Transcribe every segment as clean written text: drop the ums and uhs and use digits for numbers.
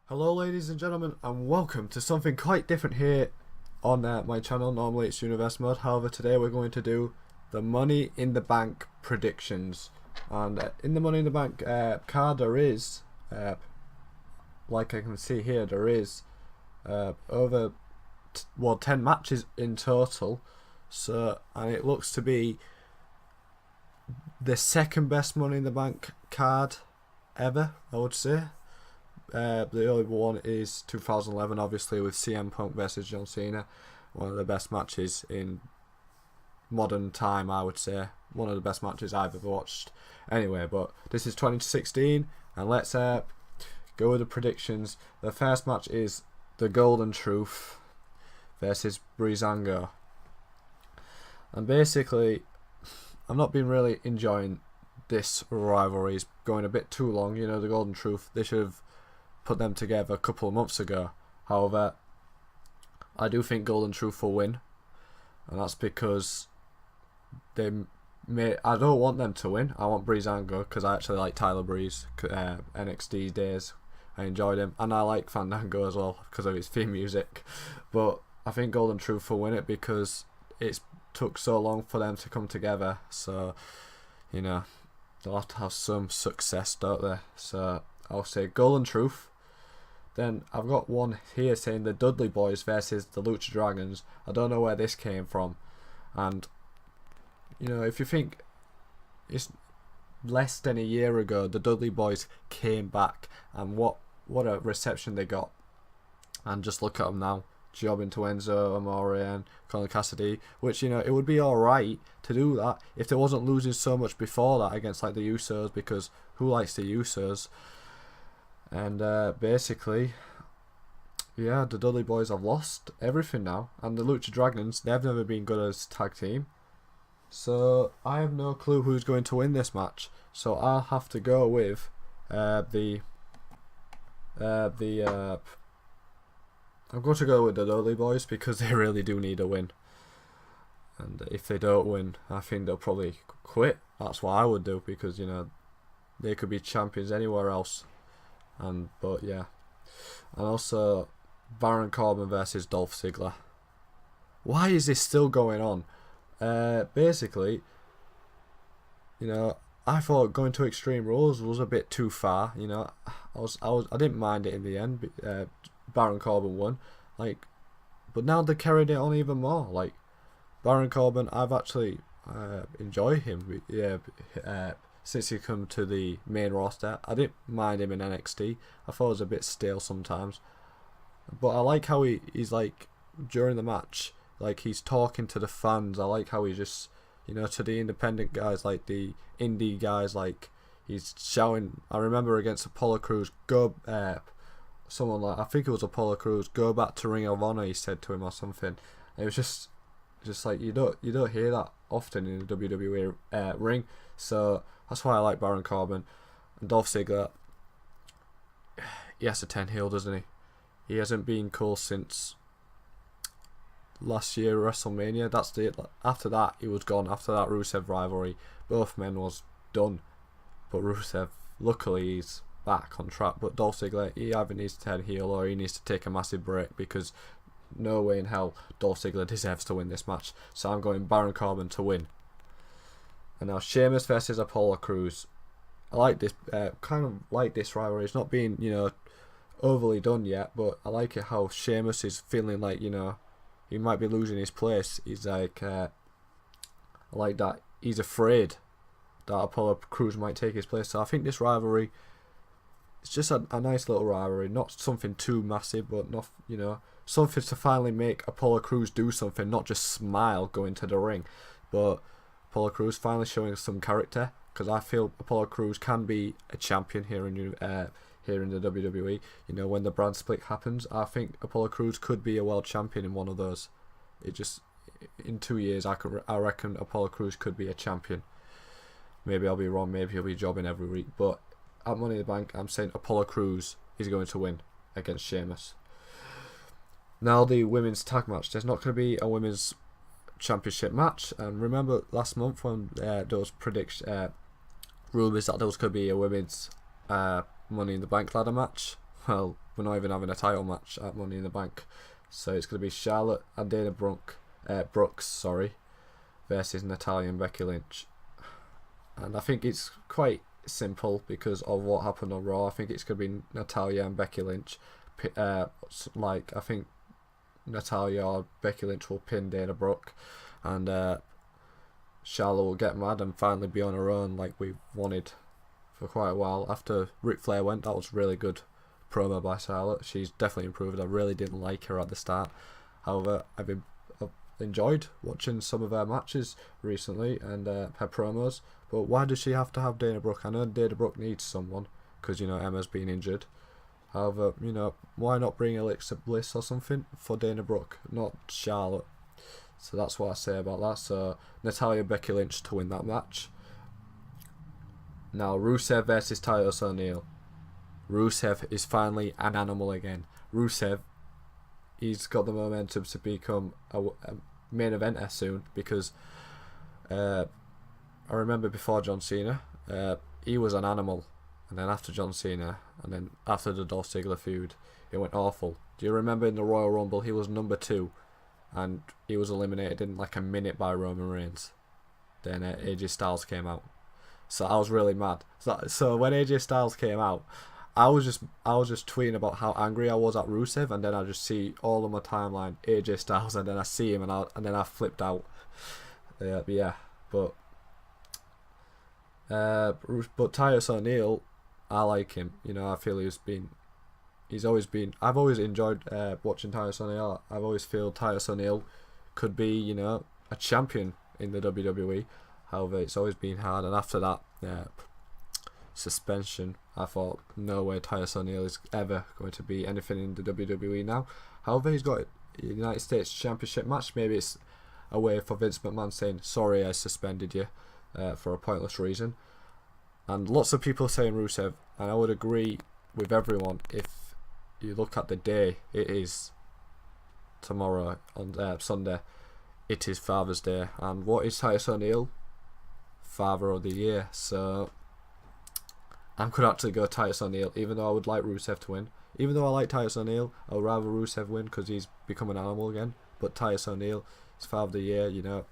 Hello ladies and gentlemen, and welcome to something quite different here on my channel. Normally it's Universe Mode, however today we're going to do the Money in the Bank predictions. And in the Money in the Bank card there is, like I can see here, there is over 10 matches in total. So, and it looks to be the second best Money in the Bank card ever, I would say. The only one is 2011, obviously, with CM Punk versus John Cena. One of the best matches in modern time, I would say. One of the best matches I've ever watched. Anyway, but this is 2016, and let's go with the predictions. The first match is the Golden Truth versus Breezango. And basically, I've not been really enjoying this rivalry. It's going a bit too long. You know, the Golden Truth, they should have put them together a couple of months ago. However, I do think Golden Truth will win, and that's because I don't want them to win. I want Breezango because I actually like Tyler Breeze, NXT days. I enjoyed him, and I like Fandango as well because of his theme music. But I think Golden Truth will win it because it's took so long for them to come together. So, you know, they'll have to have some success, don't they? So I'll say Golden Truth. Then I've got one here saying the Dudley Boys versus the Lucha Dragons. I don't know where this came from. And, you know, if you think it's less than a year ago, the Dudley Boys came back, and what a reception they got. And just look at them now, jobbing to Enzo Amore and Colin Cassidy, which, you know, it would be alright to do that if they wasn't losing so much before that against like the Usos, because who likes the Usos? And basically, yeah, the Dudley Boys have lost everything now, and the Lucha Dragons, they've never been good as a tag team. So I have no clue who's going to win this match. So I'll have to go with I'm going to go with the Dudley Boys because they really do need a win. And if they don't win, I think they'll probably quit. That's what I would do, because, you know, they could be champions anywhere else. But yeah, and also Baron Corbin versus Dolph Ziggler. Why is this still going on? Basically, you know, I thought going to Extreme Rules was a bit too far. You know, I didn't mind it in the end. Baron Corbin won, but now they carried it on even more. Like, Baron Corbin, I've actually enjoyed him. Yeah. Since he come to the main roster, I didn't mind him in NXT. I thought it was a bit stale sometimes, but I like how he's like during the match, like he's talking to the fans. I like how he just, you know, to the independent guys, like the indie guys, like he's shouting. I remember against Apollo Crews, go, someone like, I think it was Apollo Crews, go back to Ring of Honor, he said to him or something. And it was just like you don't hear that often in the WWE ring. So that's why I like Baron Corbin. And Dolph Ziggler, he has to turn heel, doesn't he? He hasn't been cool since last year WrestleMania. That's it. After that, he was gone. After that Rusev rivalry, both men was done. But Rusev, luckily, he's back on track. But Dolph Ziggler, he either needs to turn heel or he needs to take a massive break, because no way in hell Dolph Ziggler deserves to win this match. So I'm going Baron Corbin to win. And now Sheamus versus Apollo Crews. I like this, kind of like this rivalry. It's not being, you know, overly done yet, but I like it how Sheamus is feeling like, you know, he might be losing his place. He's like, I like that he's afraid that Apollo Crews might take his place. So I think this rivalry, it's just a nice little rivalry, not something too massive, but not, you know, something to finally make Apollo Crews do something, not just smile going to the ring. But Apollo Crews finally showing some character, because I feel Apollo Crews can be a champion here in the WWE. You know, when the brand split happens, I think Apollo Crews could be a world champion in one of those. It just, in 2 years, I reckon Apollo Crews could be a champion. Maybe I'll be wrong. Maybe he'll be jobbing every week. But at Money in the Bank, I'm saying Apollo Crews is going to win against Sheamus. Now the women's tag match. There's not going to be a women's championship match, and remember last month when those rumours that there was going to be a women's Money in the Bank ladder match? well, we're not even having a title match at Money in the Bank. So it's going to be Charlotte and Dana Brooks, versus Natalya and Becky Lynch. And I think it's quite simple because of what happened on Raw. I think it's going to be Natalya and Becky Lynch. I think Natalya or Becky Lynch will pin Dana Brooke, and Charlotte will get mad and finally be on her own like we wanted for quite a while. After Ric Flair went, that was really good promo by Charlotte. She's definitely improved. I really didn't like her at the start. However, I've enjoyed watching some of her matches recently and her promos. But why does she have to have Dana Brooke? I know Dana Brooke needs someone because, you know, Emma's been injured. However, you know, why not bring Alexa Bliss or something for Dana Brooke, not Charlotte? So that's what I say about that. So Natalya, Becky Lynch to win that match. Now Rusev versus Titus O'Neil. Rusev is finally an animal again. Rusev, he's got the momentum to become a main eventer soon because I remember before John Cena, he was an animal, and then after John Cena, and then after the Dolph Ziggler feud, it went awful. Do you remember in the Royal Rumble he was number 2, and he was eliminated in like a minute by Roman Reigns. Then AJ Styles came out, so I was really mad. So when AJ Styles came out, I was just tweeting about how angry I was at Rusev, and then I just see all on my timeline AJ Styles, and then I see him, and then I flipped out. But Titus O'Neil, I like him. You know, I feel I've always enjoyed watching Titus O'Neil. I've always feel Titus O'Neil could be, you know, a champion in the WWE. However, it's always been hard, and after that suspension, I thought, no way Titus O'Neil is ever going to be anything in the WWE now. However, he's got a United States Championship match. Maybe it's a way for Vince McMahon saying, sorry, I suspended you for a pointless reason. And lots of people saying Rusev, and I would agree with everyone if you look at the day it is tomorrow on Sunday. It is Father's Day, and what is Titus O'Neil? Father of the Year. So I'm going to actually go Titus O'Neil, even though I would like Rusev to win. Even though I like Titus O'Neil, I would rather Rusev win because he's become an animal again. But Titus O'Neil is Father of the Year, you know.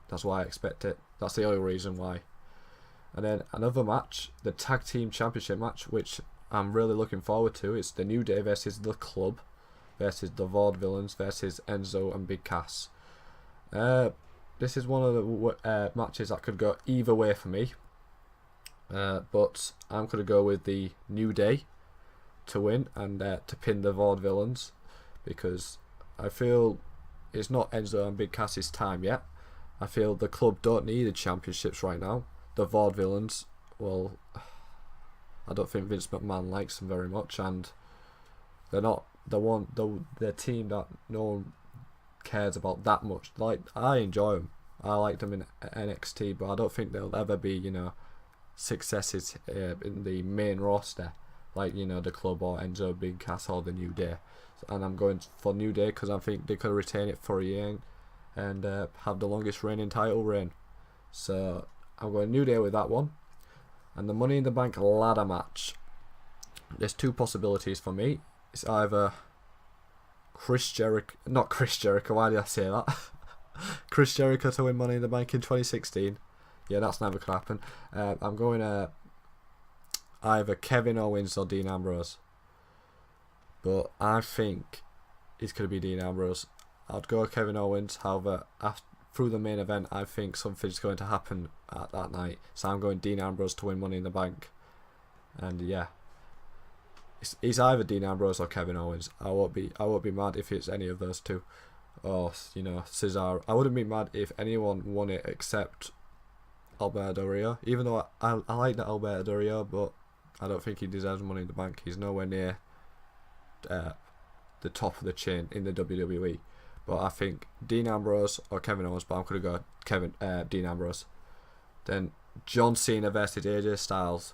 That's why I expect it. That's the only reason why. And then another match, the Tag Team Championship match, which I'm really looking forward to. It's the New Day versus The Club versus the Vaudevillains versus Enzo and Big Cass. This is one of the matches that could go either way for me. But I'm going to go with the New Day to win and to pin the Vaudevillains, because I feel it's not Enzo and Big Cass's time yet. I feel the Club don't need the championships right now. The Vaudevillains, well, I don't think Vince McMahon likes them very much, and they're not the team that no one cares about that much. Like, I enjoy them. I like them in NXT, but I don't think they'll ever be, you know, successes in the main roster, like, you know, the Club or Enzo, Big Cass or the New Day. And I'm going for New Day because I think they could retain it for a year and have the longest reigning title reign. So I'm going New Day with that one. And the Money in the Bank ladder match, there's two possibilities for me. It's either Chris Jericho, why did I say that? Chris Jericho to win Money in the Bank in 2016. Yeah, that's never going to happen. I'm going either Kevin Owens or Dean Ambrose. But I think it's going to be Dean Ambrose. I'd go Kevin Owens. However, through the main event, I think something's going to happen at that night. So I'm going Dean Ambrose to win Money in the Bank. And yeah, it's either Dean Ambrose or Kevin Owens. I won't be mad if it's any of those two. Or, you know, Cesaro. I wouldn't be mad if anyone won it except Alberto Del Rio. Even though I like that Alberto Del Rio, but I don't think he deserves Money in the Bank. He's nowhere near the top of the chain in the WWE. But I think Dean Ambrose or Kevin Owens, but I'm going to go Dean Ambrose. Then John Cena versus AJ Styles,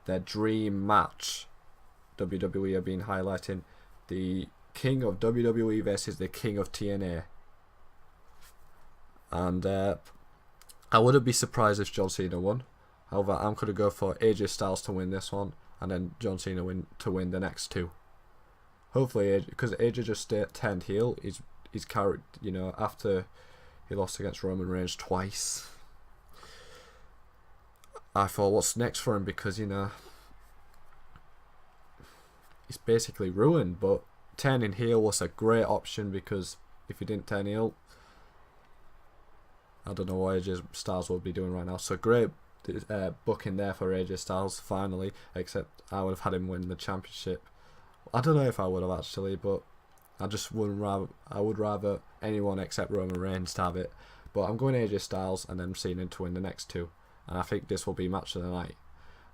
their dream match. WWE have been highlighting the King of WWE versus the King of TNA. And I wouldn't be surprised if John Cena won. However, I'm going to go for AJ Styles to win this one. and then John Cena to win the next 2. Hopefully, because AJ just turned heel, his character, you know, after he lost against Roman Reigns twice. I thought, what's next for him? Because, you know, he's basically ruined. But turning heel was a great option, because if he didn't turn heel, I don't know what AJ Styles would be doing right now. So great booking there for AJ Styles finally. Except I would have had him win the championship. I don't know if I would have actually, but I just wouldn't rather. I would rather anyone except Roman Reigns to have it. But I'm going AJ Styles and then Cena to win the next 2. And I think this will be match of the night.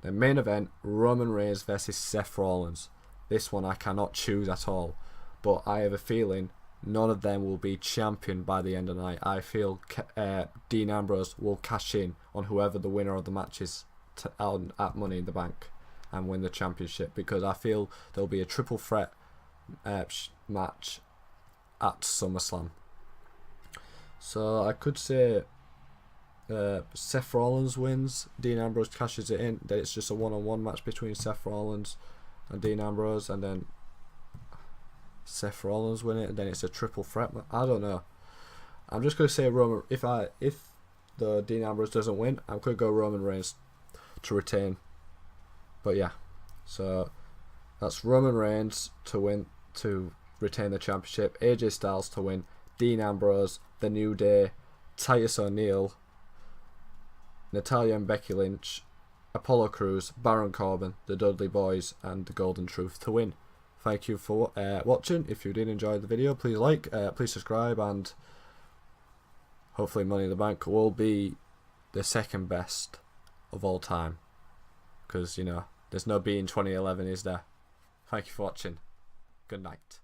The main event, Roman Reigns versus Seth Rollins. This one I cannot choose at all. But I have a feeling none of them will be champion by the end of the night. I feel Dean Ambrose will cash in on whoever the winner of the match is at Money in the Bank and win the championship. Because I feel there'll be a triple threat match at SummerSlam. So I could say Seth Rollins wins, Dean Ambrose cashes it in, then it's just a one-on-one match between Seth Rollins and Dean Ambrose, and then Seth Rollins win it, and then it's a triple threat. I don't know. I'm just gonna say Roman. If the Dean Ambrose doesn't win, I'm gonna go Roman Reigns to retain. But yeah, so that's Roman Reigns to win, to retain the championship, AJ Styles to win, Dean Ambrose, The New Day, Titus O'Neil, Natalya and Becky Lynch, Apollo Crews, Baron Corbin, the Dudley Boys, and the Golden Truth to win. Thank you for watching. If you did enjoy the video, please like, please subscribe, and hopefully Money in the Bank will be the second best of all time. Because, you know, there's no beating 2011, is there? Thank you for watching. Good night.